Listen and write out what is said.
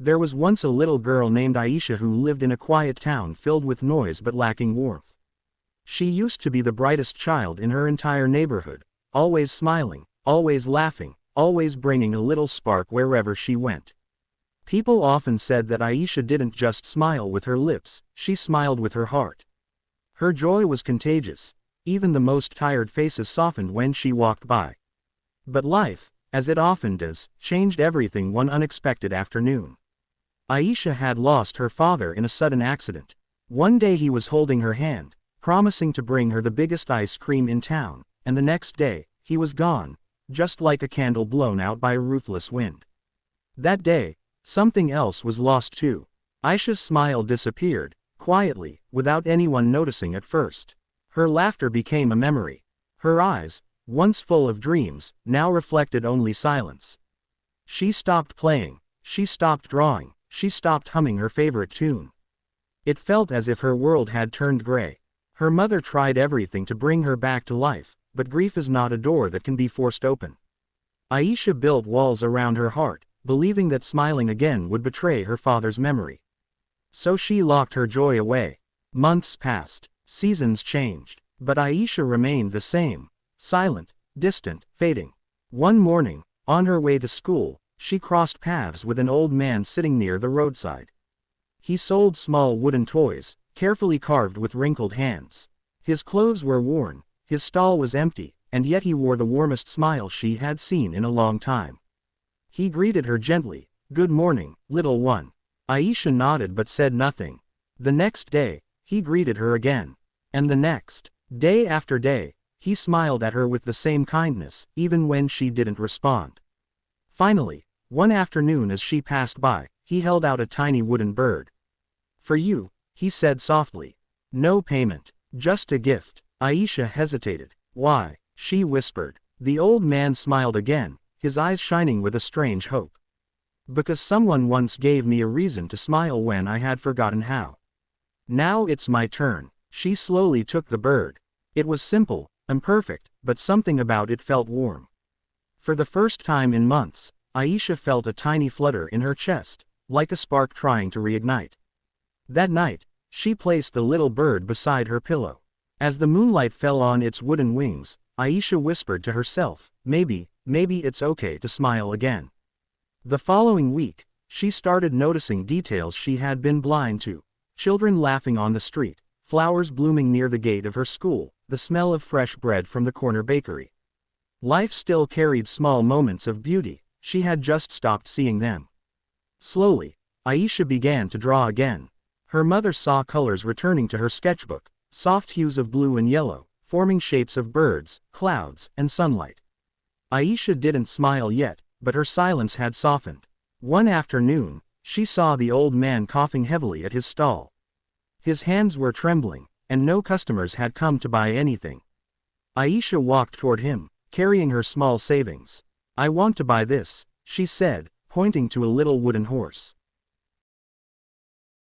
There was once a little girl named Aisha who lived in a quiet town filled with noise but lacking warmth. She used to be the brightest child in her entire neighborhood, always smiling, always laughing, always bringing a little spark wherever she went. People often said that Aisha didn't just smile with her lips, she smiled with her heart. Her joy was contagious. Even the most tired faces softened when she walked by. But life, as it often does, changed everything one unexpected afternoon. Aisha had lost her father in a sudden accident. One day he was holding her hand, promising to bring her the biggest ice cream in town, and the next day, he was gone, just like a candle blown out by a ruthless wind. That day, something else was lost too. Aisha's smile disappeared, quietly, without anyone noticing at first. Her laughter became a memory. Her eyes, once full of dreams, now reflected only silence. She stopped playing, she stopped drawing, she stopped humming her favorite tune. It felt as if her world had turned gray. Her mother tried everything to bring her back to life, but grief is not a door that can be forced open. Aisha built walls around her heart, believing that smiling again would betray her father's memory. So she locked her joy away. Months passed, seasons changed, but Aisha remained the same, silent, distant, fading. One morning, on her way to school, she crossed paths with an old man sitting near the roadside. He sold small wooden toys, carefully carved with wrinkled hands. His clothes were worn, his stall was empty, and yet he wore the warmest smile she had seen in a long time. He greeted her gently, "Good morning, little one." Aisha nodded but said nothing. The next day, he greeted her again. And the next, day after day, he smiled at her with the same kindness, even when she didn't respond. Finally, one afternoon as she passed by, he held out a tiny wooden bird. "For you," he said softly. "No payment, just a gift." Aisha hesitated. "Why?" she whispered. The old man smiled again, his eyes shining with a strange hope. "Because someone once gave me a reason to smile when I had forgotten how. Now it's my turn." She slowly took the bird. It was simple, imperfect, but something about it felt warm. For the first time in months, Aisha felt a tiny flutter in her chest, like a spark trying to reignite. That night, she placed the little bird beside her pillow. As the moonlight fell on its wooden wings, Aisha whispered to herself, maybe it's okay to smile again." The following week, she started noticing details she had been blind to. Children laughing on the street, flowers blooming near the gate of her school, the smell of fresh bread from the corner bakery. Life still carried small moments of beauty, she had just stopped seeing them. Slowly, Aisha began to draw again. Her mother saw colors returning to her sketchbook, soft hues of blue and yellow, forming shapes of birds, clouds, and sunlight. Aisha didn't smile yet, but her silence had softened. One afternoon, she saw the old man coughing heavily at his stall. His hands were trembling, and no customers had come to buy anything. Aisha walked toward him, carrying her small savings. "I want to buy this," she said, pointing to a little wooden horse.